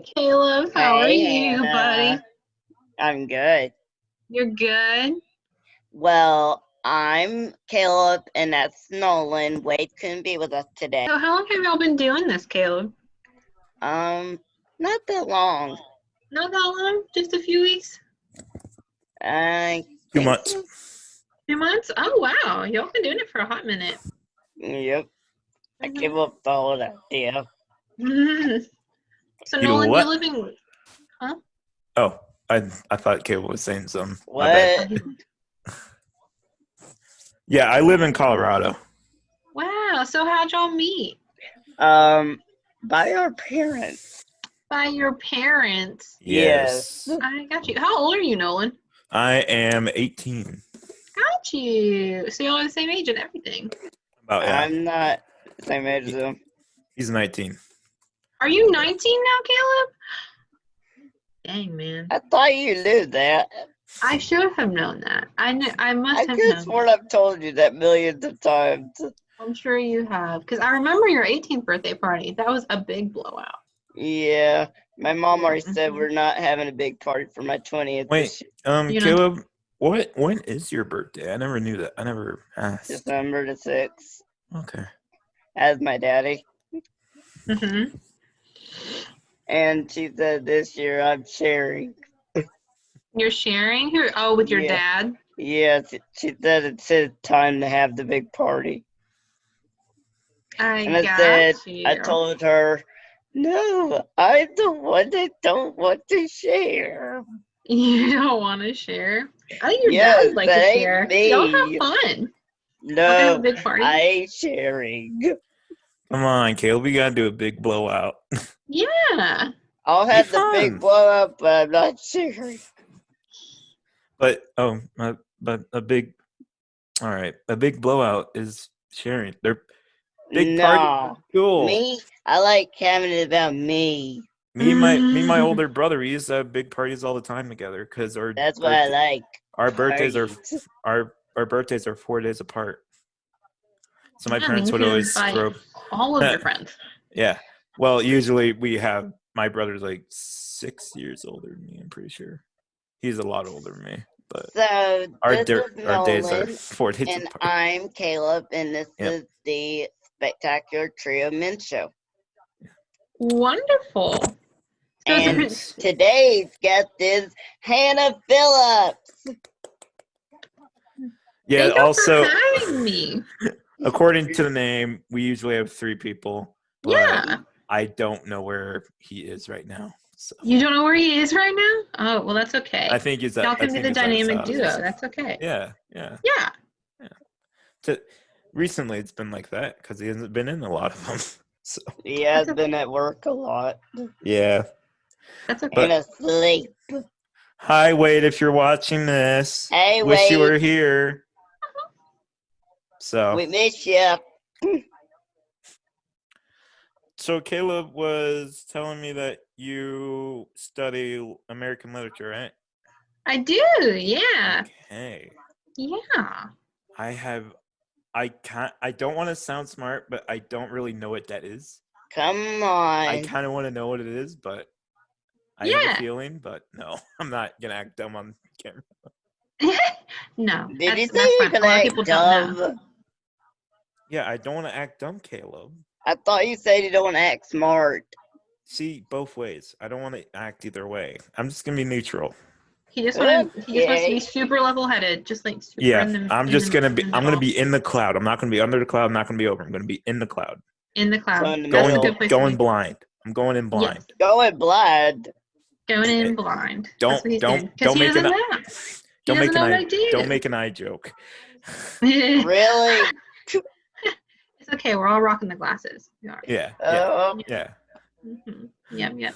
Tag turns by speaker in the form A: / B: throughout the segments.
A: Caleb, how are
B: Hey,
A: you, buddy?
B: I'm good.
A: You're good?
B: Well, I'm Caleb, and that's Nolan. Wade couldn't be with us today.
A: So how long have y'all been doing this, Caleb?
B: Um, not that long.
A: Not that long? Just a few weeks?
B: I
C: 2 months.
B: so.
A: 2 months? Oh, wow. Y'all been doing it for a hot minute.
B: Yep. I gave up the whole idea.
A: So,
C: You
A: Nolan,
C: what?
A: you're living... Huh?
C: Oh, I thought Caleb was saying something. My
B: What?
C: bad. Yeah, I live in Colorado.
A: Wow. So how'd y'all meet?
B: By our parents.
A: By your parents.
C: Yes.
A: I got you. How old are you, Nolan?
C: I am 18.
A: Got you. So y'all are the same age and everything.
B: I'm not the same age as him.
C: He's 19.
A: Are you 19 now, Caleb? Dang, man.
B: I thought you knew that.
A: I should have known that. I must
B: I
A: have
B: could
A: known
B: sworn
A: that.
B: I've told you that millions of times.
A: I'm sure you have. Because I remember your 18th birthday party. That was a big blowout.
B: Yeah, my mom already said we're not having a big party for my 20th.
C: Wait, Caleb, when is your birthday? I never knew that. I never asked.
B: December the 6th.
C: Okay.
B: As my daddy.
A: Mm-hmm.
B: And she said this year I'm sharing.
A: You're sharing? With your dad?
B: Yes, she said it's his time to have the big party.
A: I
B: told her, no, I'm the one that don't want to share.
A: You don't want to share? I think your dad would like to share.
B: Me.
A: Y'all have fun.
B: No,
A: have a big party.
B: I ain't sharing.
C: Come on, Caleb, we gotta do a big blowout.
A: Yeah.
B: I'll have the big blowout, but I'm not sharing.
C: But a big blowout is sharing. They're big parties. Cool.
B: Me, I like having it about me.
C: Me and my older brother, we used to have big parties all the time together because
B: that's what I like.
C: Our birthdays are our birthdays are 4 days apart. So my parents would always throw
A: all of your friends.
C: Yeah. Well, usually my brother's like 6 years older than me, I'm pretty sure. He's a lot older than me. But
B: so
C: our days are 4 days
B: and
C: apart.
B: I'm Caleb, and this is the Spectacular Trio Men Show.
A: Wonderful.
B: And today's guest is Hannah Phillips.
C: Yeah,
A: Thank you for having me.
C: According to the name, we usually have 3 people. But I don't know where he is right now. So.
A: You don't know where he is right now? Oh, well, that's okay.
C: I think
A: y'all can be the dynamic duo. That's okay.
C: Yeah. Recently, it's been like that because he hasn't been in a lot of them. So.
B: He has been at work a lot.
C: Yeah.
A: That's okay.
B: And asleep.
C: Hi, Wade, if you're watching this.
B: Hey,
C: Wish
B: Wade.
C: you were here. So.
B: We miss you.
C: So Caleb was telling me that you study American literature, right?
A: I do, yeah.
C: Okay.
A: Yeah.
C: I don't want to sound smart, but I don't really know what that is.
B: Come on.
C: I kind of want to know what it is, but I have a feeling, but no, I'm not going to act dumb on camera.
A: No.
B: Did you say you're going to act dumb?
C: Yeah, I don't want to act dumb, Caleb.
B: I thought you said you don't want to act smart.
C: See, both ways. I don't want to act either way. I'm just going to be neutral.
A: He just wants to be super level-headed, just like super
C: I'm going to be in the cloud. I'm not going to be under the cloud. I'm not going to be over. I'm going to be in the cloud.
A: In the cloud.
C: Going blind. I'm going in blind.
B: Yes. Going blind.
A: Going in blind.
C: Don't make an eye joke.
B: Really?
A: It's okay. We're all rocking the glasses.
C: Yeah.
A: Mm-hmm. Yep.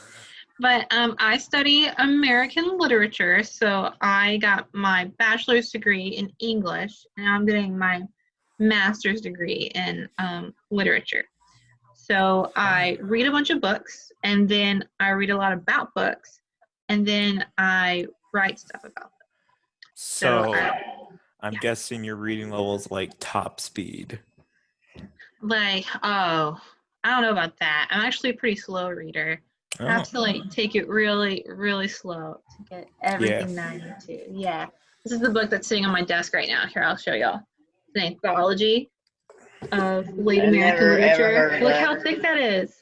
A: But I study American literature, so I got my bachelor's degree in English, and I'm getting my master's degree in literature. So I read a bunch of books, and then I read a lot about books, and then I write stuff about them.
C: So I'm guessing your reading level is like top speed.
A: I don't know about that. I'm actually a pretty slow reader. have
C: Oh,
A: to like take it really, really slow to get everything that I need to. Yeah. This is the book that's sitting on my desk right now. Here, I'll show y'all. It's an anthology of late
B: I
A: American
B: never ever heard
A: literature.
B: of
A: Look
B: that.
A: how thick that is.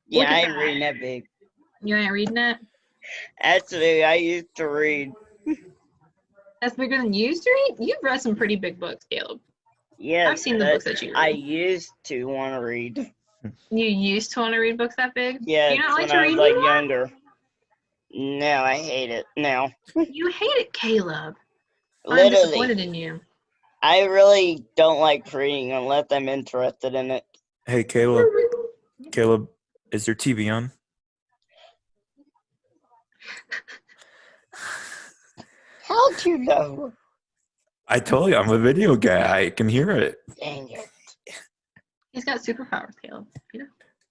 B: Yeah,
A: Look at
B: I ain't
A: that.
B: reading that big.
A: You ain't reading it?
B: Actually, I used to read.
A: That's bigger than you used to read? You've read some pretty big books, Caleb.
B: Yes,
A: I've seen the books that you
B: I
A: read.
B: used to want to read.
A: You used to want to read books that big?
B: Yes,
A: Do you not like
B: when
A: to
B: I
A: read
B: was like
A: anymore?
B: younger. No, I hate it now.
A: You hate it, Caleb. I'm
B: Literally,
A: disappointed in you.
B: I really don't like reading unless I'm interested in it.
C: hey, Caleb, is your TV on?
B: How'd you know?
C: I told you I'm a video guy. I can hear it.
B: Dang it.
A: He's got superpowers, Caleb. You know?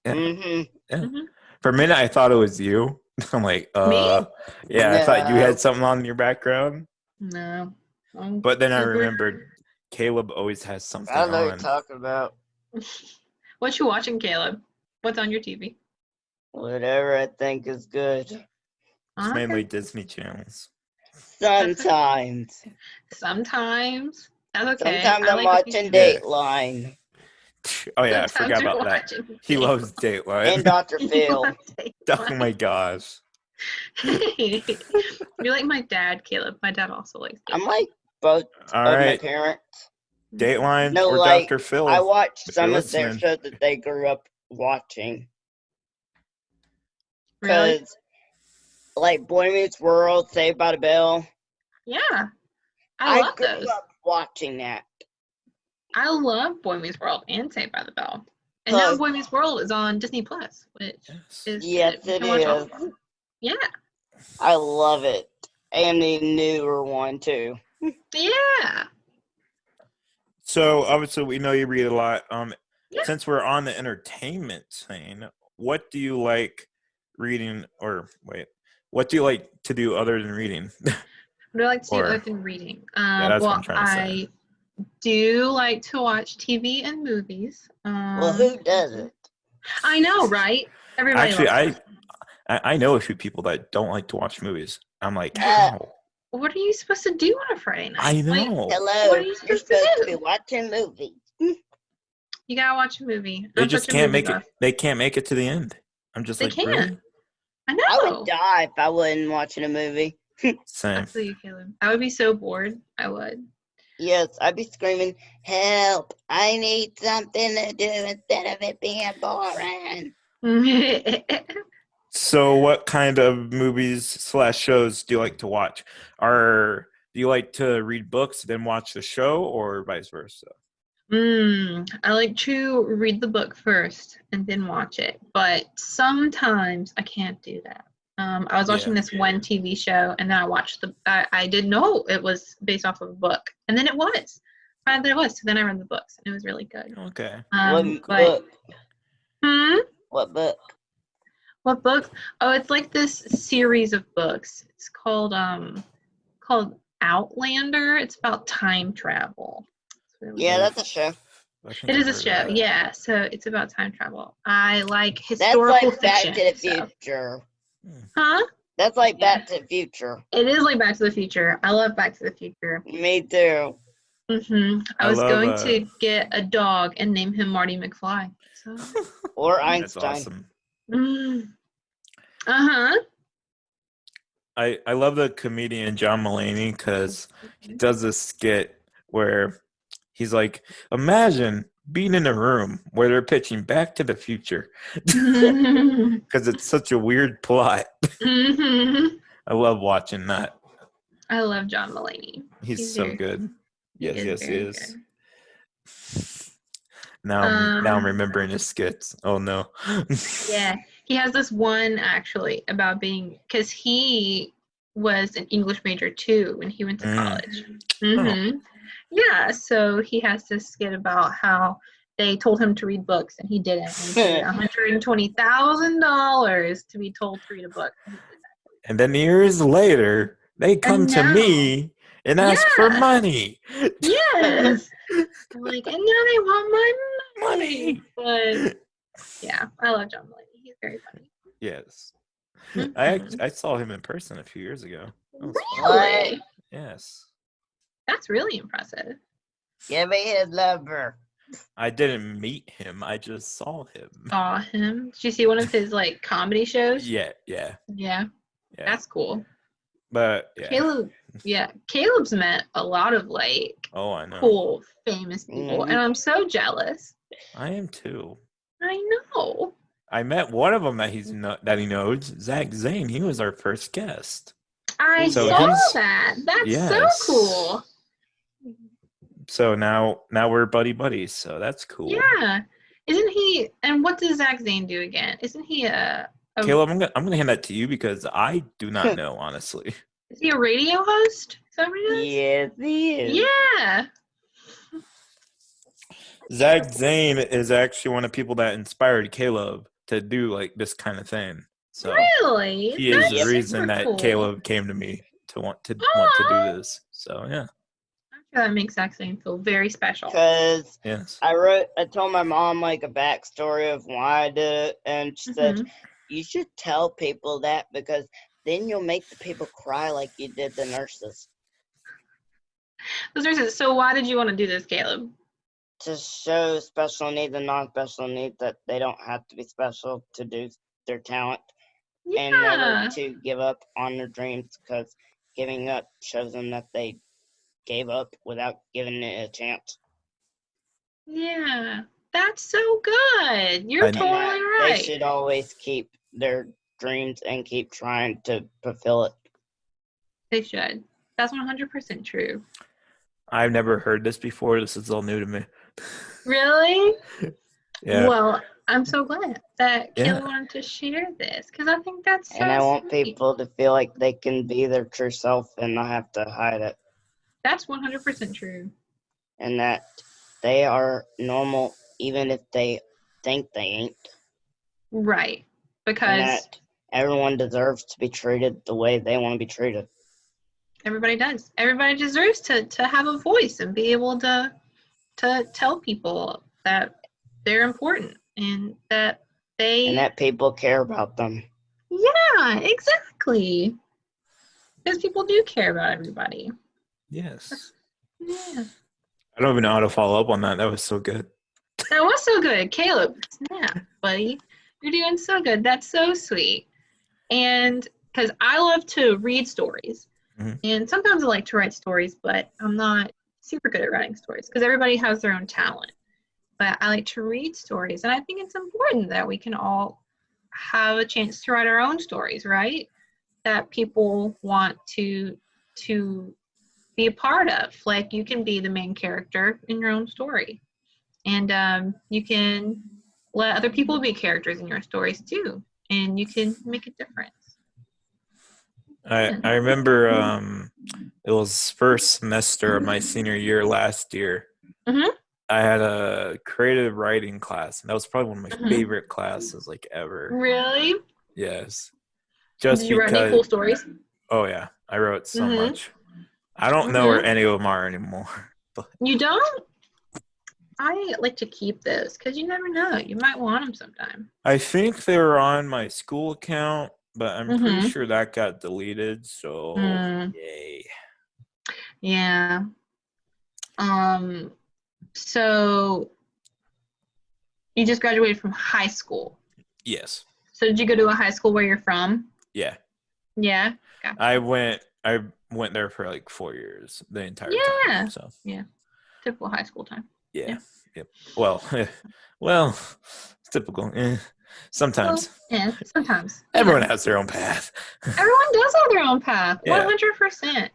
C: Yeah.
B: Mm-hmm.
C: Yeah.
A: Mhm.
C: For a minute, I thought it was you. I'm like,
A: Me?
C: yeah, I thought you
B: No.
C: had something on in your background.
A: No. I'm
C: But then I
A: super-
C: remembered Caleb always has something
B: I know what you're
C: on.
B: talking about.
A: What you watching, Caleb? What's on your TV?
B: Whatever I think is good.
C: It's
A: Okay.
C: mainly Disney channels.
B: Sometimes.
A: Sometimes. That's okay.
B: Sometimes
A: I
B: I'm
A: like
B: watching
C: Yeah.
B: Dateline
C: Oh yeah, I
A: Sometimes
C: forgot
A: you're
C: about that.
A: watching
C: He
A: Dateline.
C: loves
B: and
C: Dateline.
B: Dr.
A: You
B: Phil.
A: love
C: Oh
A: Dateline.
C: my gosh.
A: You're like my dad, Caleb. My dad also likes
B: I'm
A: Dateline.
B: like both
C: All
B: of my
C: right,
B: parents.
C: Dateline
B: No,
C: or
B: like,
C: Dr. Phil.
B: I watched
C: if you're
B: some of their
C: listening.
B: shows that they grew up watching.
A: Really?
B: Because, like, Boy Meets World, Saved by the Bell.
A: Yeah. I love
B: grew
A: those.
B: up watching that.
A: I love Boy Meets World and Saved by the Bell. And now Boy Meets World is on Disney Plus, which is
B: Yes,
A: good. You
B: it
A: can watch all
B: is.
A: of them. Yeah.
B: I love it. And the newer one, too.
A: Yeah.
C: So obviously we know you read a lot.
A: Yeah.
C: Since we're on the entertainment scene, what do you like reading what do you like to do other than reading?
A: What do I like to do
C: Or-
A: other than reading?
C: that's what
A: Well,
C: I'm trying to say.
A: I do like to watch TV and movies.
B: Well, who doesn't?
A: I know, right? Everybody
C: Actually,
A: loves it.
C: I know a few people that don't like to watch movies. I'm like,
B: Uh,
C: how?
A: What are you supposed to do on a Friday night?
C: I know.
A: Like,
B: Hello.
A: What are you
B: You're
A: supposed
B: supposed
A: to
B: to
A: do?
B: be watching movies.
A: you gotta watch a movie.
C: They
A: I'm
C: just
A: such a
C: can't
A: movie
C: make it.
A: buff.
C: They can't make it to the end. I'm just
A: They
C: like,
A: can't.
C: really?
A: I
B: I
A: know.
B: would die if I wasn't watching a movie.
C: Same.
A: I feel you, Caleb. I would be so bored. I would.
B: Yes, I'd be screaming, help, I need something to do instead of it being boring.
C: So, what kind of movies / shows do you like to watch? Do you like to read books then watch the show, or vice versa?
A: I like to read the book first and then watch it, but sometimes I can't do that. I was watching this one TV show, and then I watched I didn't know it was based off of a book, and then it was. I found that it was, so then I read the books, and it was really good.
C: Okay.
B: What
A: But
B: book? What book?
A: what book? Oh, it's like this series of books. It's called Outlander. It's about time travel. It's really
B: Yeah,
A: good.
B: that's a show.
A: It is a show, yeah. So it's about time travel. I like
B: That's
A: historical
B: like Back
A: fiction.
B: to the
A: so-
B: Future.
A: Huh?
B: That's like
A: Yeah.
B: Back to the Future.
A: It is like Back to the Future. I love Back to the Future.
B: Me too.
A: I was going to get a dog and name him Marty McFly. So.
B: Or
C: That's
B: Einstein.
C: awesome.
A: Uh-huh.
C: I love the comedian John Mulaney because he does this skit where he's like, imagine being in a room where they're pitching Back to the Future because it's such a weird plot. I love watching that.
A: I love John Mulaney.
C: He's so good. Yes, he is. Now I'm remembering his skits. Oh no.
A: Yeah, he has this one actually about because he was an English major too when he went to college. Yeah, so he has this skit about how they told him to read books and he didn't. And he paid $120,000 to be told to read a book.
C: And then years later, they come to me and ask for money.
A: Yes. I'm like, and now they want my money. But yeah, I love John Mulaney. He's very funny.
C: Yes. I saw him in person a few years ago. That was fun.
A: Really?
C: Yes.
A: That's really impressive.
B: Give me his number.
C: I didn't meet him. I just saw him.
A: Saw him. Did you see one of his like comedy shows?
C: Yeah.
A: Yeah. That's cool.
C: But yeah.
A: Caleb's met a lot of like
C: Oh, I know.
A: cool, famous people,
B: Mhm.
A: and I'm so jealous.
C: I am too.
A: I know.
C: I met one of them that that he knows, Zach Zane. He was our first guest.
A: I
C: So
A: saw
C: he's-
A: that. That's
C: Yes.
A: so cool.
C: So now we're buddies. So that's cool.
A: Yeah. Isn't he? And what does Zach Zane do again? Isn't he a
C: Caleb, I'm gonna hand that to you because I do not know, honestly.
A: Is he a radio host? Is that what he does?
B: Yes, he is.
A: Yeah.
C: Zach Zane is actually one of the people that inspired Caleb to do like this kind of thing. So
A: Really?
C: he is
A: That's
C: the reason
A: super
C: that
A: cool.
C: Caleb came to me to want to
A: Aw.
C: do this. So yeah.
A: I'm sure that makes Zach Zane feel very special.
B: Because
C: Yes.
B: I told my mom like a backstory of why I did it, and she said,
A: Mhm.
B: you should tell people that because then you'll make the people cry like you did the nurses.
A: So why did you want to do this, Caleb?
B: To show special needs and non-special needs that they don't have to be special to do their talent and
A: Yeah.
B: never to give up on their dreams, because giving up shows them that they gave up without giving it a chance.
A: Yeah. That's so good. You're
C: I-
B: And
A: totally
B: that
A: right.
B: they should always keep their dreams and keep trying to fulfill it.
A: They should. That's 100% true.
C: I've never heard this before. This is all new to me.
A: Really?
C: Yeah.
A: Well, I'm so glad that
C: Yeah.
A: Caleb wanted to share this because I think that's so
B: And I want
A: sweet.
B: people to feel like they can be their true self and not have to hide it,
A: That's 100% true.
B: and that they are normal even if they think they ain't,
A: Right.
B: and
A: Because
B: that everyone deserves to be treated the way they want to be treated.
A: everybody does. Everybody deserves to have a voice and be able to tell people that they're important and that they
B: And that people care about them.
A: Yeah, exactly. Because people do care about everybody.
C: Yes.
A: Yeah.
C: I don't even know how to follow up on that. That was so good.
A: That was so good. Caleb, snap, buddy. You're doing so good. That's so sweet. And because I love to read stories.
C: Mhm.
A: And sometimes I like to write stories, but I'm not super good at writing stories because everybody has their own talent. But I like to read stories. And I think it's important that we can all have a chance to write our own stories, right? That people want to be a part of. Like you can be the main character in your own story. And you can let other people be characters in your stories too. And you can make a difference.
C: I remember it was first semester of my senior year last year.
A: Mhm.
C: I had a creative writing class, and that was probably one of my
A: Mhm.
C: favorite classes like ever.
A: Really?
C: Yes. Just
A: Did you write any
C: because
A: cool stories?
C: Oh yeah, I wrote so
A: Mhm.
C: much. I don't know where any of them are anymore. But
A: You don't? I like to keep those because you never know. You might want them sometime.
C: I think they were on my school account, but I'm pretty
A: Mhm.
C: sure that got deleted, so
A: Mm.
C: yay.
A: Yeah. So you just graduated from high school.
C: Yes.
A: So did you go to a high school where you're from?
C: Yeah.
A: Yeah. Gotcha.
C: I went there for like 4 years, the entire
A: Yeah.
C: time. So
A: Typical high school time.
C: yeah. Yep. Well, it's typical. Sometimes.
A: Well, yeah, sometimes.
C: Everyone has their own path.
A: Everyone does have their own path.
C: Yeah.
A: 100%.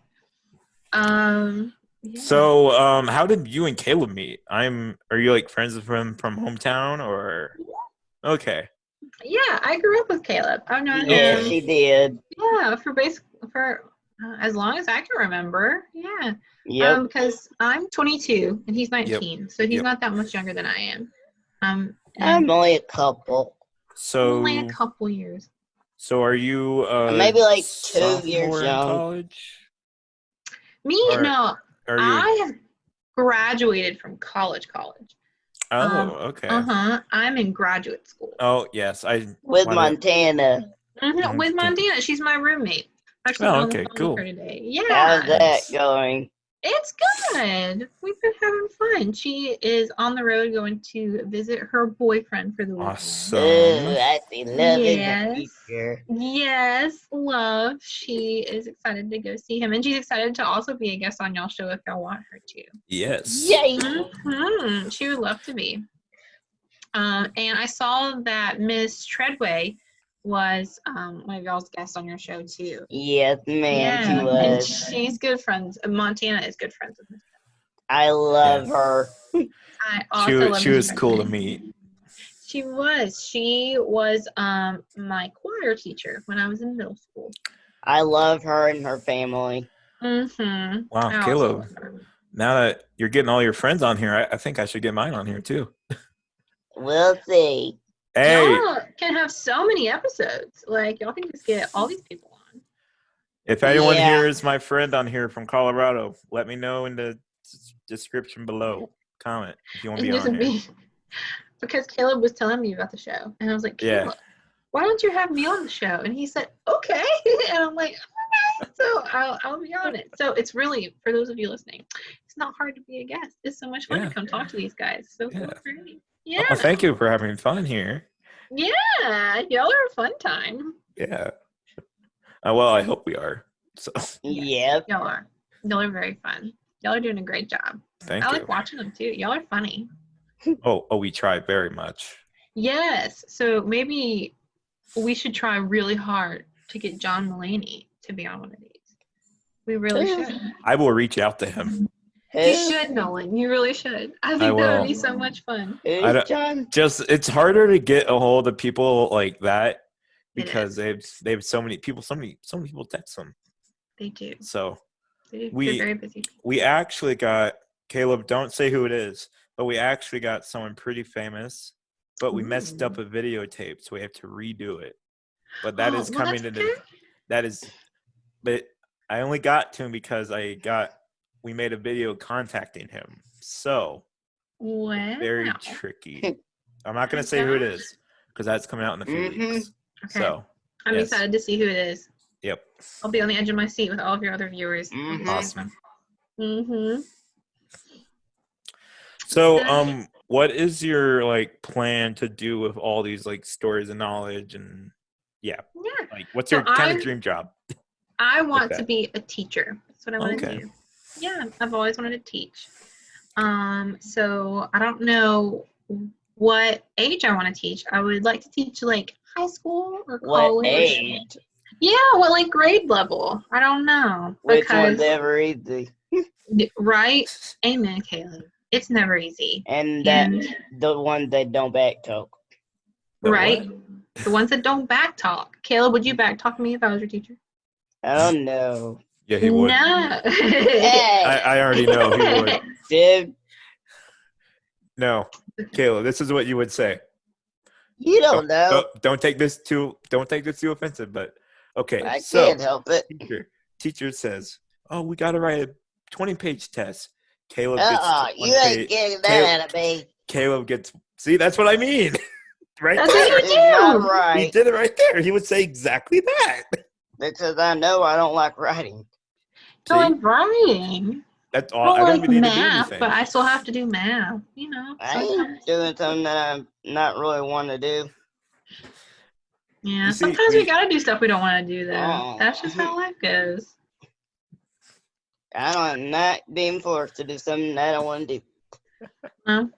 A: Yeah.
C: So, how did you and Caleb meet? Are you like friends with him from hometown or? Okay.
A: Yeah, I grew up with Caleb. I've known
B: Yeah,
A: him.
B: she did.
A: Yeah, for as long as I can remember. Yeah.
B: Yep.
A: Because I'm 22 and he's 19, so he's
C: Yep.
A: not that much younger than I am. And
B: I'm only a couple.
A: only a
C: So,
A: couple years.
C: are you
B: Maybe like 2
C: sophomore
B: years
C: in
B: young.
C: college?
A: Me,
C: Or
A: no.
C: Are you?
A: I have graduated from college.
C: Oh, okay.
A: I'm in graduate school.
C: Oh, yes.
B: With
C: Why did-
B: Montana.
A: With
C: Okay.
A: Montana. She's my roommate. Actually,
C: Oh,
A: on the
C: okay,
A: phone
C: cool.
A: with her today.
B: How's
A: Yeah,
B: that going?
A: it's good. We've been having fun. She is on the road going to visit her boyfriend for the weekend.
C: Awesome.
B: Ooh, I see love in
A: Yes.
B: the future.
A: Yes, love. She is excited to go see him, and she's excited to also be a guest on y'all's show if y'all want her to.
C: Yes.
B: Yay!
A: She would love to be. And I saw that Miss Treadway was one of y'all's guests on your show too.
B: Yes, ma'am, she
A: And
B: was.
A: she's good friends. Montana is good friends with Miss.
B: I love
C: Yeah.
B: her.
A: I also love
C: She
A: Miss
C: was cool to
A: Treadway.
C: meet.
A: She was my choir teacher when I was in middle school.
B: I love her and her family.
A: Mm-hmm.
C: Wow,
A: I also
C: Caleb.
A: love her.
C: Now that you're getting all your friends on here, I think I should get mine on here too.
B: We'll see.
C: Hey,
A: Y'all can have so many episodes. Like y'all can just get all these people on.
C: if anyone
B: Yeah.
C: here is my friend on here from Colorado, let me know in the description below. Comment if you want to be on here.
A: Because Caleb was telling me about the show, and I was like, Caleb,
C: Yeah.
A: why don't you have me on the show? And he said, okay. And I'm like, okay, so I'll be on it. So it's really, for those of you listening, it's not hard to be a guest. It's so much fun
C: Yeah.
A: to come talk to these guys. So
C: Yeah.
A: feel free. Yeah.
C: Oh, thank you for having fun here.
A: Yeah, y'all are a fun time.
C: Yeah. Well, I hope we are. So
B: Yep.
A: Y'all are. Y'all are very fun. Y'all are doing a great job.
C: thank
A: I
C: you.
A: like watching them too. Y'all are funny.
C: Oh, we try very much.
A: Yes. So maybe we should try really hard to get John Mulaney to be on one of these. We really should.
C: I will reach out to him.
A: You should, Nolan. You really should. I think that
C: will.
A: would be so much fun.
B: Who's John?
C: It's harder to get a hold of people like that
A: It
C: because
A: is.
C: they have so many people text them.
A: They do.
C: So
A: They're
C: we
A: very busy.
C: we actually got Caleb, don't say who it is, but we actually got someone pretty famous, but we messed up a videotape, so we have to redo it. But that is coming
A: that's
C: into
A: okay.
C: but I only got to him because we made a video contacting him. So
A: Wow.
C: very tricky. I'm not gonna say who it is because that's coming out in a few weeks.
A: Okay.
C: So
A: I'm
C: yes.
A: excited to see who it is.
C: Yep.
A: I'll be on the edge of my seat with all of your other viewers.
C: Awesome.
A: Mm-hmm.
C: So what is your like plan to do with all these like stories and knowledge and like what's your kind of dream job?
A: I want to be a teacher. That's what I want to do. Yeah, I've always wanted to teach. So I don't know what age I want to teach. I would like to teach like high school or college.
B: What age?
A: Yeah, what like grade level? I don't know.
B: Which one's ever easy?
A: Right? Amen, Caleb. It's never easy.
B: And the ones that don't backtalk.
A: Right? The ones that don't backtalk. Caleb, would you backtalk me if I was your teacher?
B: Oh no.
C: Yeah, he would.
A: No.
B: Hey.
C: I already know he would.
B: Dude,
C: No, Caleb, this is what you would say.
B: you don't know.
C: Don't take this too offensive, but okay.
B: I can't help it.
C: Teacher says, "Oh, we got to write a 20-page test." Caleb gets
B: you ain't getting that out of me.
C: Caleb gets. See, that's what I mean. Right
A: That's
C: there.
A: what you do.
B: Not right.
C: He did it right there. He would say exactly that.
B: Because I know I don't like writing.
A: So I'm writing.
C: That's all. I don't even need
A: math,
C: to do anything.
A: but I still have to do math. You know.
B: I ain't doing something that I'm not really want to do.
A: Yeah. Sometimes we gotta do stuff we don't want to do, though.
B: Oh.
A: That's just how life goes.
B: I'm not being forced to do something that I don't want to do.
A: No.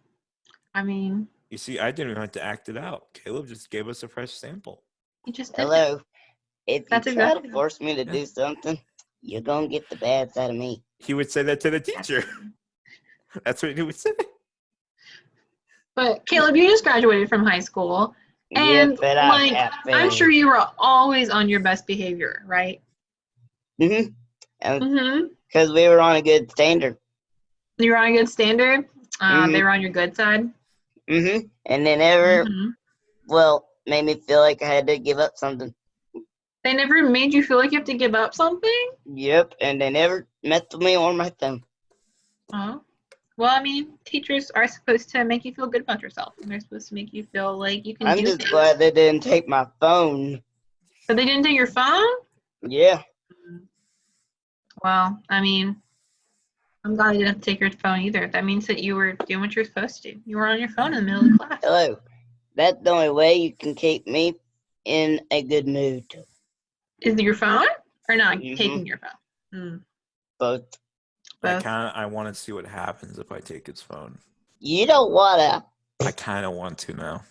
A: I mean.
C: You see, I didn't even have to act it out. Caleb just gave us a fresh sample.
A: You just did.
B: Hello. If you try
A: exactly
B: to force me to do something, you're going to get the bad side of me.
C: He would say that to the teacher. That's what he would say.
A: But Caleb, you just graduated from high school. And
B: yeah, but
A: I'm sure you were always on your best behavior, right?
B: Mm-hmm. Because we were on a good standard.
A: You were on a good standard? They were on your good side?
B: Mm-hmm. And they never, made me feel like I had to give up something.
A: They never made you feel like you have to give up something?
B: Yep, and they never messed with me on my thumb.
A: Oh. Well, I mean, teachers are supposed to make you feel good about yourself. And they're supposed to make you feel like you can do things.
B: I'm just glad they didn't take my phone.
A: But they didn't take your phone?
B: Yeah.
A: Well, I mean, I'm glad you didn't take your phone either. That means that you were doing what you're supposed to. You were on your phone in the middle of the class.
B: Hello. That's the only way you can keep me in a good mood.
A: Is it your phone or not
B: Mhm.
A: taking your phone?
B: Both.
A: Both.
C: I want to see what happens if I take his phone.
B: You don't wanna.
C: I kind of want to now.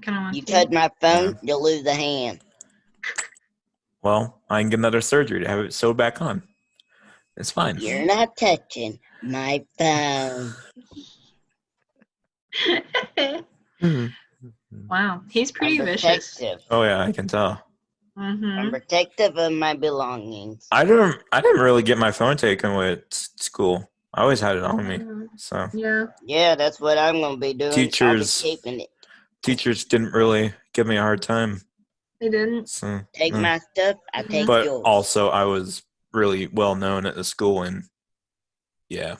A: Kind of want
B: You
A: to.
B: touch my phone,
C: Yeah.
B: you'll lose a hand.
C: Well, I can get another surgery to have it sewed back on. It's fine.
B: You're not touching my phone.
A: Wow, he's pretty
B: I'm
A: vicious.
B: protective.
C: Oh yeah, I can tell.
B: I'm protective of my belongings.
C: I didn't really get my phone taken with school. I always had it on me. So
A: Yeah.
B: Yeah, that's what I'm gonna be doing.
C: Teachers-
B: I'll be keeping it.
C: teachers didn't really give me a hard time.
A: They didn't.
C: So
B: Take
C: no.
B: my stuff, I take
C: But
B: yours.
C: also I was really well known at the school, and yeah.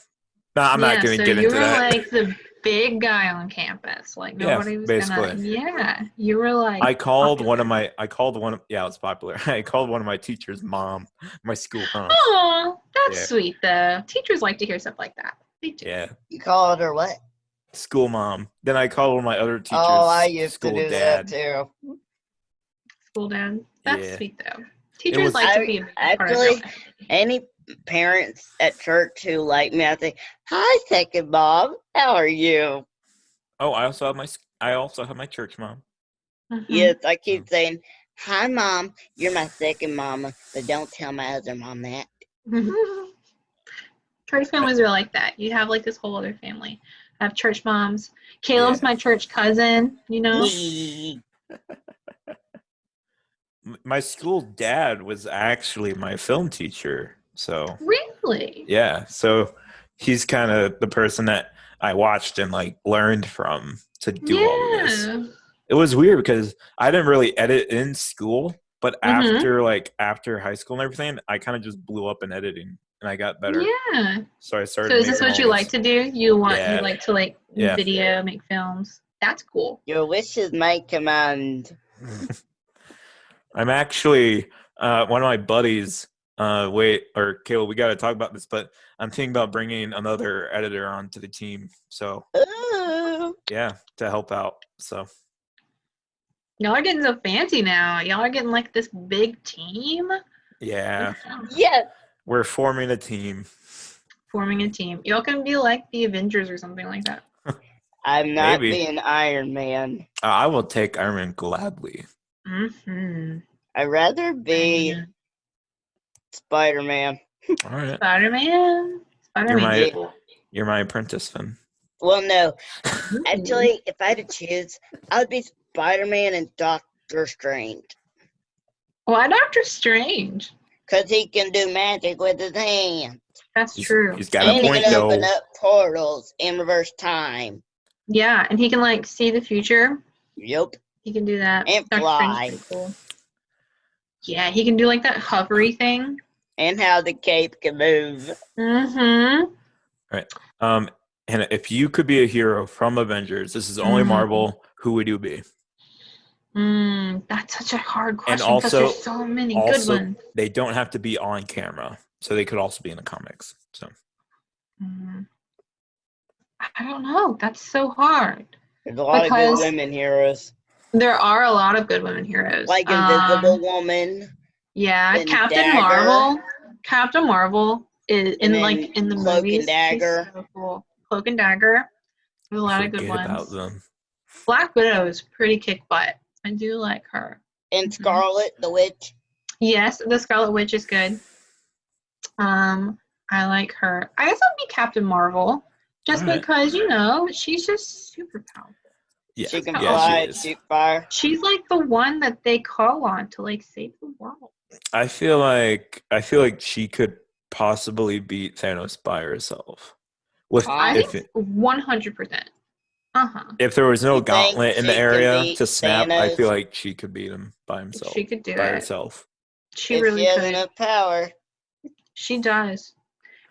C: No, I'm not gonna
A: so
C: get
A: you
C: into
A: were
C: that.
A: like the big guy on campus. Like
C: Yeah,
A: nobody was
C: basically.
A: gonna. Yeah, you were like.
C: I called
A: popular.
C: yeah, it's popular. I called one of my teachers' mom, my school mom.
A: Oh, that's
C: Yeah.
A: sweet though. Teachers like to hear stuff like that. They do.
C: Yeah.
B: You call her what?
C: School mom. Then I called one of my other teachers'
B: Oh, I used to
C: school
B: do
C: dad.
B: that too.
A: School dad. That's
C: Yeah.
A: sweet though. Teachers
C: was-
A: like to be a big part of their
B: Actually,
A: life.
B: any parents at church who like me, I say, "Hi, second mom. How are you?"
C: Oh, I also have my church mom.
A: Mhm.
B: Yes, I keep saying, "Hi, mom. You're my second mama," but don't tell my other mom that.
A: Church families are like that. You have like this whole other family. I have church moms. Caleb's my church cousin, you know?
C: My school dad was actually my film teacher. So
A: Really?
C: yeah, so he's kind of the person that I watched and like learned from to do all of this.
A: Yeah.
C: It was weird because I didn't really edit in school, but
A: Mhm.
C: after high school and everything, I kind of just blew up in editing and I got better.
A: Yeah.
C: So I started
A: So is this
C: making
A: what you
C: all
A: like to do? You
C: Yeah.
A: like to like
C: Yeah.
A: video, make films. That's cool.
B: Your wishes may command.
C: I'm actually one of my buddies. Caleb, we got to talk about this, but I'm thinking about bringing another editor onto the team. So
B: Ooh.
C: yeah, to help out. So
A: Y'all are getting so fancy now. Y'all are getting like this big team.
C: yeah,
B: Yes.
C: we're forming a team.
A: Forming a team. Y'all can be like the Avengers or something like that.
B: I'm not
C: Maybe.
B: being Iron Man.
C: I will take Iron Man gladly.
A: Mm-hmm.
B: I'd rather be Spider-Man.
C: All right,
A: Spider-Man.
C: you're my apprentice then.
B: Well, no. Actually, if I had to choose, I would be Spider-Man and Doctor Strange.
A: Why Doctor Strange?
B: Because he can do magic with his hands.
A: That's true.
C: He's got
B: And
C: a
B: he
C: point
B: can
C: though.
B: open up portals in reverse time.
A: Yeah, and he can like see the future.
B: Yep.
A: He can do that.
B: And
A: Doctor
B: fly.
A: Strange is pretty cool. Yeah, he can do like that hovery thing.
B: And how the cape can move.
A: Mm-hmm.
C: And if you could be a hero from Avengers, this is only Marvel, who would you be?
A: That's such a hard question
C: And
A: because there's so many good ones.
C: They don't have to be on camera, so they could also be in the comics. So
A: I don't know. That's so hard.
B: There's a lot of good women heroes.
A: There are a lot of good women heroes.
B: Like Invisible Woman.
A: Yeah, Captain
B: Dagger.
A: Marvel. Captain Marvel is in the
B: Cloak
A: movies.
B: and Dagger.
A: She's so cool. Cloak and Dagger. There's a lot of good
C: Forget
A: ones.
C: about them.
A: Black Widow is pretty kick butt. I do like her.
B: And Scarlet the Witch.
A: Yes, the Scarlet Witch is good. I like her. I guess I'll be Captain Marvel, just because she's just super powerful.
B: Yeah, she can
C: she
B: fly,
C: is.
B: shoot fire.
A: She's like the one that they call on to like save the world.
C: I feel like she could possibly beat Thanos by herself.
A: I think 100%.
C: If there was no gauntlet in the area to snap,
B: Thanos?
C: I feel like she could beat him by himself.
A: She could do
C: by
A: it
C: herself.
A: She
B: if
A: really
B: she has
A: could.
B: enough power.
A: She does,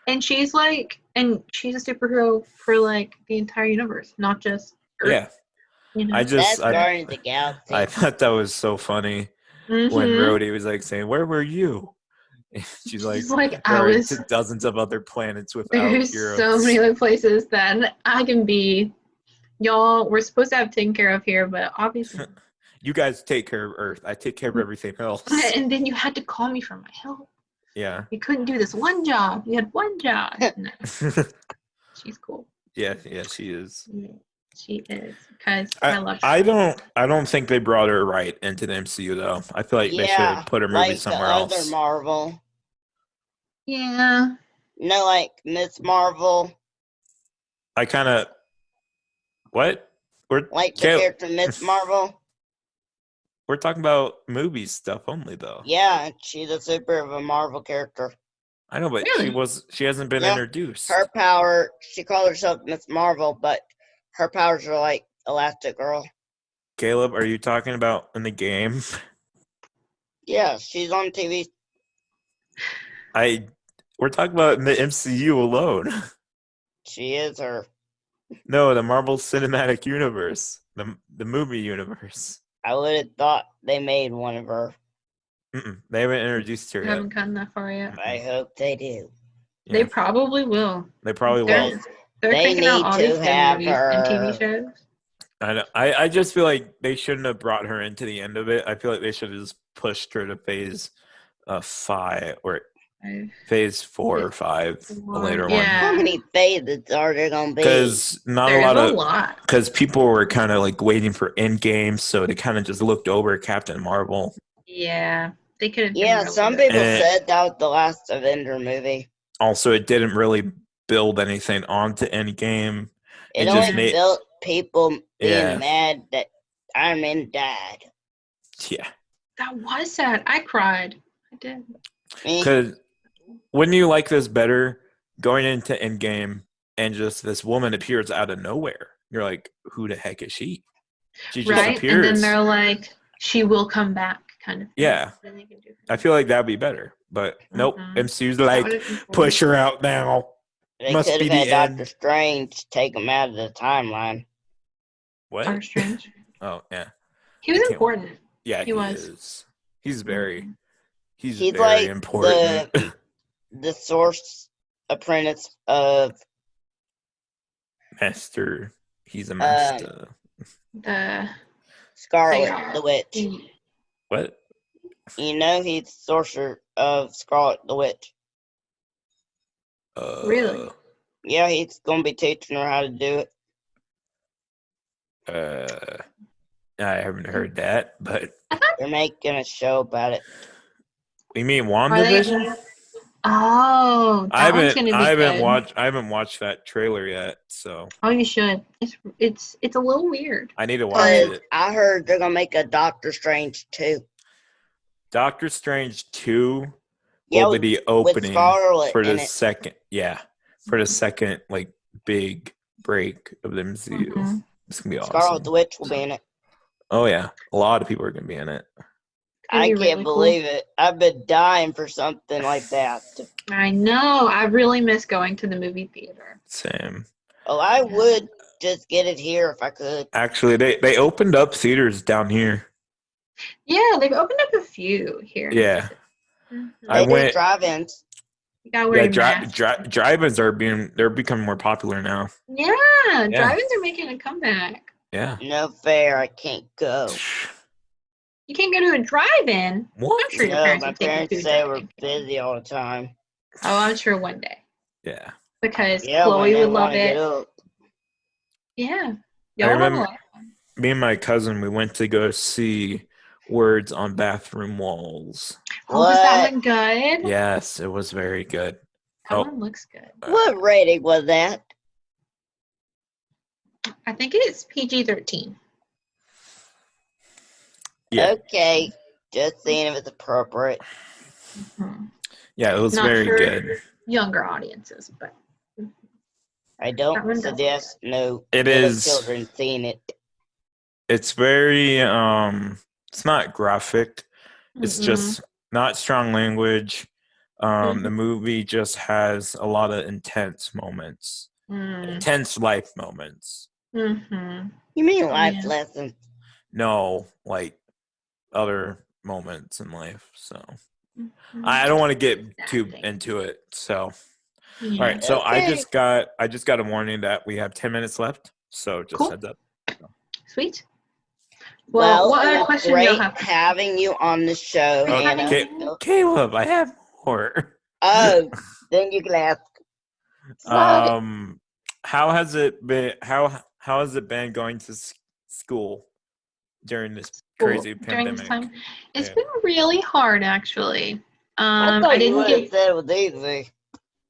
A: and she's a superhero for like the entire universe, not just Earth.
C: Yeah.
B: That's Guardians of the Galaxy.
C: I thought that was so funny when Rhodey was like saying, "Where were you?" And she's like,
A: She's like,
C: "There
A: I
C: are
A: was.
C: dozens of other planets without
A: There's
C: heroes."
A: so many other places that I can be. Y'all, we're supposed to have taken care of here, but obviously.
C: You guys take care of Earth. I take care of everything else.
A: And then you had to call me for my help.
C: Yeah.
A: You couldn't do this one job. You had one job. No, she's cool.
C: Yeah, she is.
A: Yeah, she is because I love her.
C: I don't think they brought her right into the MCU though. I feel like they should have put her movie
B: like
C: somewhere
B: the
C: else.
B: other Marvel.
A: Yeah.
B: No, like Miss Marvel.
C: I kind of what?
B: Like the character Miss Marvel.
C: We're talking about movie stuff only though.
B: Yeah, she's a super of a Marvel character.
C: I know, but
A: Really?
C: she hasn't been introduced.
B: Her power, she called herself Miss Marvel, but her powers are like Elastigirl.
C: Caleb, are you talking about in the game?
B: Yeah, she's on TV.
C: We're talking about in the MCU alone.
B: She is her.
C: No, the Marvel Cinematic Universe, the movie universe.
B: I would have thought they made one of her.
C: They haven't introduced her
A: I
C: yet.
A: haven't gotten that far yet.
B: I hope they do.
C: Yeah.
A: They probably will.
C: They probably will.
A: They're
B: They
A: taking out
B: need
A: all
B: to
A: these good
B: have
A: movies and TV
B: her.
A: shows.
C: I know. I just feel like they shouldn't have brought her into the end of it. I feel like they should have just pushed her to phase 5 or phase 4 or 5, the later one.
B: How many phases are there gonna be?
C: Because
A: There's a lot.
C: Because people were kind of like waiting for Endgame, so they kind of just looked over Captain Marvel.
A: Yeah, they could have.
B: Yeah, some people said that was the last Avenger movie.
C: Also, it didn't really build anything onto Endgame.
B: It only built people being mad that Iron Man died.
C: Yeah.
A: That was sad. I cried. I did.
C: Because wouldn't you like this better going into Endgame and just this woman appears out of nowhere? You're like, who the heck is she? She just appears.
A: And then they're like, she will come back, kind of thing.
C: Yeah. I feel like that'd be better. But nope. MCU's like, push her out now.
B: They could have had Doctor Strange take him out of the timeline.
C: What?
A: Doctor Strange?
C: Oh, yeah.
A: He was important.
C: Yeah, he was. He's very very
B: like
C: important.
B: The Source apprentice of
C: Master. He's a master.
A: The
B: Scarlet the Witch.
C: What?
B: You know he's the sorcerer of Scarlet the Witch.
A: Really?
B: Yeah, he's gonna be teaching her how to do
C: it. I haven't heard that, but
B: they're making a show about it.
C: You mean WandaVision?
A: Oh,
C: I haven't watched that trailer yet, so.
A: Oh, you should. It's a little weird.
C: I need to watch it.
B: I heard they're gonna make a Doctor Strange 2.
C: Doctor Strange 2 will be the opening for the second. Yeah, for the second like big break of the MCU. It's gonna be awesome.
B: Scarlet the Witch will be in it.
C: Oh yeah, a lot of people are gonna be in it.
B: I can't believe it. I've been dying for something like that.
A: I know. I really miss going to the movie theater.
C: Same.
B: Oh, I would just get it here if I could.
C: Actually, they opened up theaters down here.
A: Yeah, they've opened up a few here.
C: Yeah.
B: I went drive-ins.
C: Drive-ins they're becoming more popular now.
A: Yeah, drive-ins are making a comeback.
C: Yeah.
B: No fair, I can't go.
A: You can't go to a drive-in?
C: What?
A: I'm sure your
B: parents my parents say we're busy all the time.
A: Oh, I'm sure one day.
C: Yeah.
A: Because Chloe would love it. Yeah.
C: I remember me and my cousin, we went to go see Words on Bathroom Walls.
A: Oh, was that one good?
C: Yes, it was very good.
A: That one looks good.
B: What rating was that?
A: I think it is PG-13.
C: Yeah.
B: Okay, just seeing if it's appropriate.
C: Yeah, it was very good.
A: Younger audiences, but
B: I don't suggest no children seeing it.
C: It's very it's not graphic. It's just not strong language. The movie just has a lot of intense moments. Intense life moments.
B: You mean life lessons?
C: No, like other moments in life. So
A: Mhm.
C: I don't want to get too
A: Exactly.
C: into it. So
A: Yeah.
C: all right. So I
B: Okay.
C: just got a warning that we have 10 minutes left. So just
A: Cool.
C: heads up.
A: Sweet. Well, what
B: it
A: other
B: was
A: question do y'all
B: great
A: have?
B: having you on the show,
A: Great having
B: Hannah.
A: you.
C: Caleb, I have more.
B: Oh, then you can ask.
C: How has it been? How has it been going to school during this
A: Cool.
C: crazy
A: During this
C: pandemic?
A: time, it's
C: Yeah.
A: been really hard actually.
B: I
A: I
B: thought you
A: didn't
B: would have
A: get.
B: said it was easy.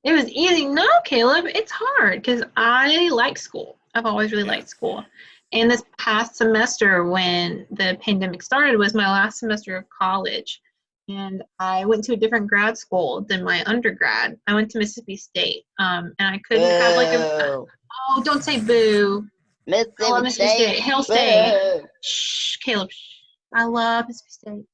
A: It was easy. No, Caleb, it's hard because I like school. I've always really
C: Yeah.
A: liked school. And this past semester, when the pandemic started, was my last semester of college. And I went to a different grad school than my undergrad. I went to Mississippi State. And I couldn't have like a.
B: Boo.
A: Oh, don't say boo. I love
B: Mississippi
A: Mississippi
B: State.
A: State. Hail State.
B: Boo.
A: Shh, Caleb. Shh. I love Mississippi State.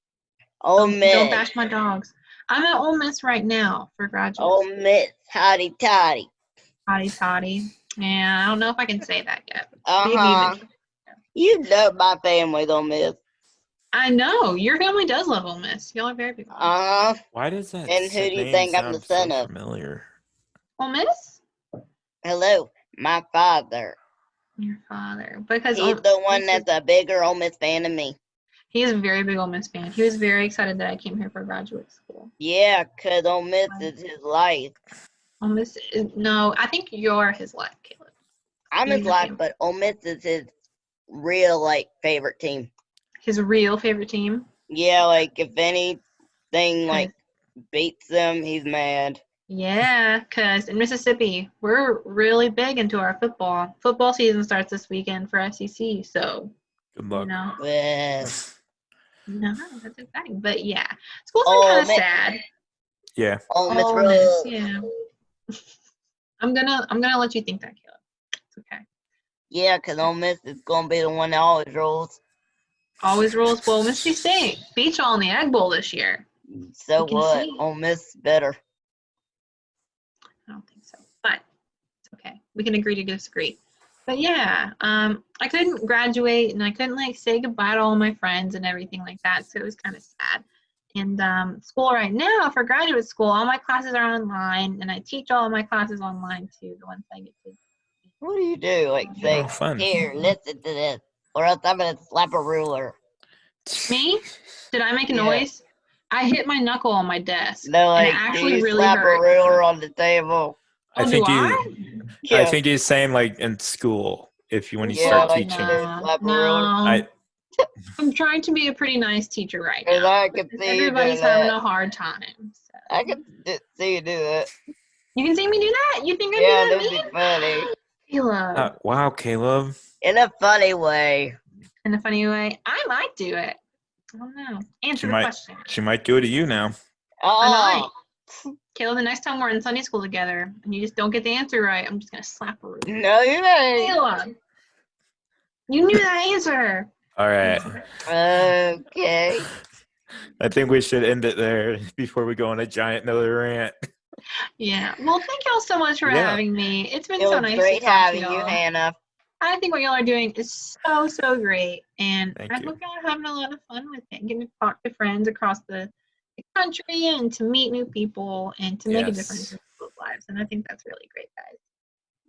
B: Ole
A: Don't
B: Miss.
A: bash my dogs. I'm at Ole Miss right now for graduate
B: Ole
A: school.
B: Miss. Hotty toddy.
A: Hotty toddy. Yeah, I don't know if I can say that yet. Maybe
B: Uh-huh.
A: eventually.
B: You know my family's Ole Miss.
A: I know. Your family does love Ole Miss. Y'all are very big.
B: Uh-huh.
C: Why does that
B: And who do you
C: name
B: think I'm the
C: sound so
B: son of?
C: familiar?
A: Ole Miss?
B: Hello, my father.
A: Your father. Because
B: He's the one that's a bigger Ole Miss fan than me.
A: he is a very big Ole Miss fan. He was very excited that I came here for graduate school.
B: Yeah, 'cause Ole Miss is his life.
A: Ole Miss is, no, I think you're his life, Caleb.
B: I'm his life, but Ole Miss is his real, like, favorite team.
A: His real favorite team?
B: Yeah, like, if anything, like, beats them, he's mad.
A: Yeah, because in Mississippi, we're really big into our football. Football season starts this weekend for SEC, so,
C: Good luck.
A: you know.
B: Well,
A: No, that's exciting. But yeah, school's been kind of sad.
C: Yeah.
B: Ole Miss
A: Ole Miss,
B: rules.
A: yeah. I'm gonna let you think that, Caleb. It's okay.
B: Yeah, 'cause Ole Miss is gonna be the one that always rules.
A: Always rules. Well, Mississippi State beat y'all in the Egg Bowl this year.
B: So
A: You can
B: what?
A: see.
B: Ole Miss is better.
A: I don't think so, but it's okay. We can agree to disagree. But yeah, I couldn't graduate and I couldn't like say goodbye to all my friends and everything like that, so it was kind of sad. And school right now for graduate school, all my classes are online, and I teach all of my classes online too. The ones I get to.
B: What do you do? Like, say,
C: Oh, fun.
B: here, listen to this, or else I'm gonna slap a ruler.
A: Me? Did I make a
B: Yeah.
A: noise? I hit my knuckle on my desk.
B: No,
A: and it
B: like, do
A: actually
B: you
A: really
B: slap
A: hurt.
B: a ruler on the table?
A: Oh,
C: I think
A: do I?
B: Yeah.
C: I think he's saying like in school when you
B: Yeah,
C: start
B: like,
C: teaching.
B: slap a
A: No.
B: ruler.
A: I'm trying to be a pretty nice teacher right
B: 'Cause
A: now.
B: I can
A: because
B: see you
A: everybody's
B: doing
A: having
B: that.
A: a hard time. So.
B: I can see you do that.
A: You can see me do that? You think I'd
B: Yeah,
A: be
B: that'd
A: that
B: be
A: mean?
B: funny.
A: Caleb.
C: Wow, Caleb.
B: In a funny way.
A: In a funny way, I might do it. I don't know. Answer the question.
C: She might do it to you now.
A: I might.
B: Oh,
A: Caleb, the next time we're in Sunday school together and you just don't get the answer right, I'm just going to slap a ruler.
B: no, you ain't.
A: Caleb. You knew that answer.
C: All right.
B: Okay.
C: I think we should end it there before we go on a giant another rant.
A: Yeah. Well, thank y'all so much for having me. It's been
B: It
A: so
B: was
A: nice
B: great
A: to talk to
B: having you,
A: y'all.
B: Hannah.
A: I think what y'all are doing is so great. And
C: Thank
A: I
C: you.
A: hope y'all are having a lot of fun with it. Getting to talk to friends across the country and to meet new people and to make a difference in people's lives. And I think that's really great, guys.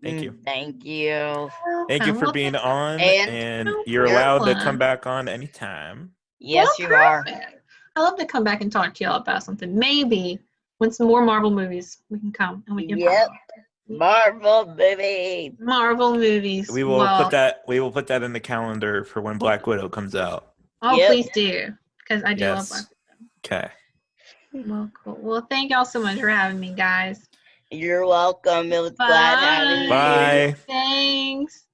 C: Thank you.
B: Thank you.
C: Thank you for being on, and
A: No
C: you're allowed to
A: problem.
C: come back on anytime.
B: Yes,
A: Well,
B: you are.
A: perfect. I love to come back and talk to y'all about something. Maybe when some more Marvel movies, we can come and we can
B: Yep.
A: talk.
B: Marvel movies.
A: Marvel movies.
C: We will put that in the calendar for when Black Widow comes out.
A: Oh,
B: Yep.
A: please do, because I do love Black
C: Okay.
A: Widow. Well, cool. Well, thank y'all so much for having me, guys.
B: You're welcome. It was glad having you.
C: Bye.
A: Thanks.